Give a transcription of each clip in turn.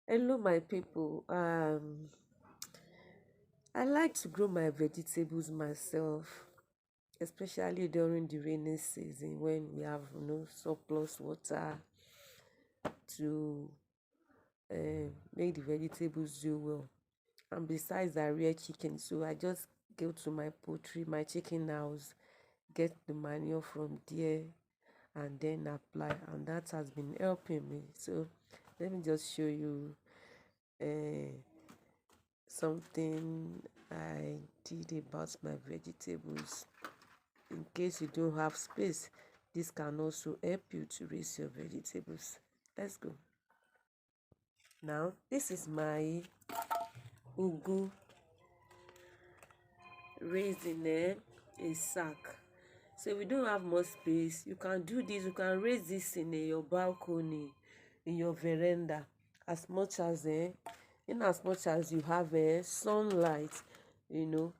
Hello, my people. I like to grow my vegetables myself, especially during the rainy season when we have surplus water to make the vegetables do well. And besides, I rear chicken, so I just go to my poultry, my chicken house, get the manure from there, and then apply, and that has been helping me. So let me just show you uh, something I did about my vegetables. In case you don't have space, this can also help you to raise your vegetables. Let's go. Now, this is my Ugwu raised in a sack. So if you don't have more space, you can do this. You can raise this in your balcony, in your veranda, as much as in as much as you have sunlight, you know,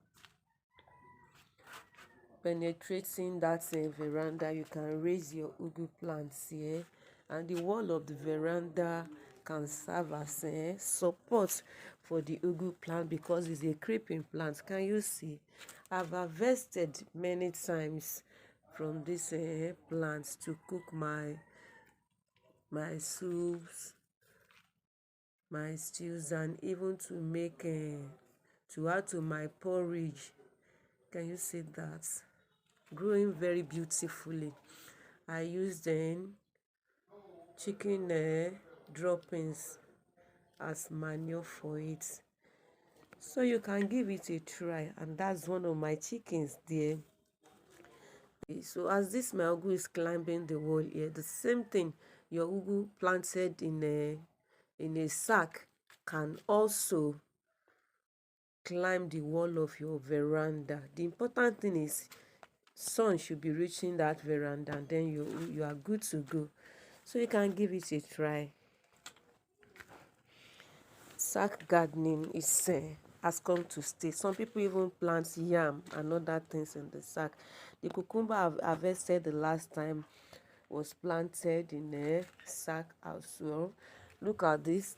penetrating that veranda. You can raise your Ugwu plants here, and the wall of the veranda can serve as support for the Ugwu plant because it's a creeping plant. Can you see? I've harvested many times from this plants to cook my soups, my stews, and even to make to add to my porridge. Can you see that? Growing very beautifully. I used chicken droppings as manure for it, so you can give it a try. And that's one of my chickens there. So as this my Ugwu is climbing the wall here, the same thing your Ugwu planted in a sack can also climb the wall of your veranda. The important thing is sun should be reaching that veranda, and then you are good to go. So you can give it a try. Sack gardening is has come to stay. Some people even plant yam and other things in the sack. The cucumber I've harvested the last time was planted in a sack as well. Look at this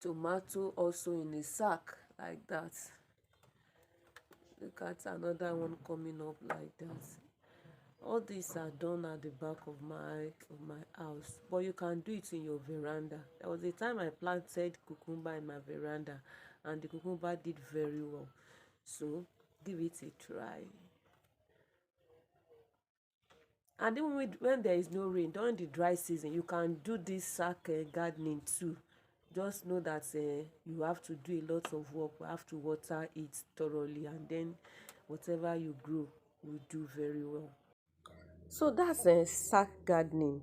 tomato also in a sack like that. Look at another one coming up like that. All these are done at the back of my house, but you can do it in your veranda. There was a time I planted cucumber in my veranda, and the cucumber did very well. So give it a try. And even when there is no rain during the dry season, you can do this sack gardening too. Just know that you have to do a lot of work. You have to water it thoroughly, and then whatever you grow will do very well. So that's sack gardening.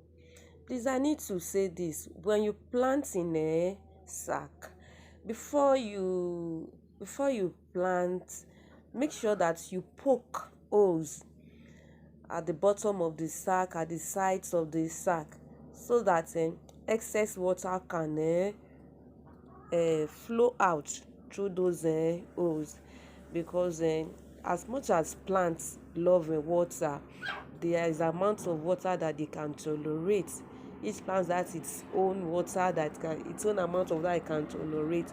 Please, I need to say this: when you plant in a sack, before you plant, make sure that you poke holes at the bottom of the sack, at the sides of the sack, so that excess water can flow out through those holes. Because as much as plants love water, there is amount of water that they can tolerate. Each plant has its own water its own amount of that it can tolerate.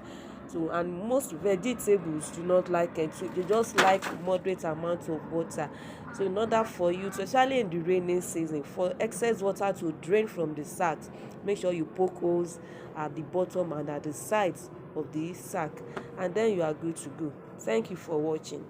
So, and most vegetables do not like it. So they just like moderate amount of water. So in order for you to, especially in the rainy season, for excess water to drain from the sack, make sure you poke holes at the bottom and at the sides of the sack, and then you are good to go. Thank you for watching.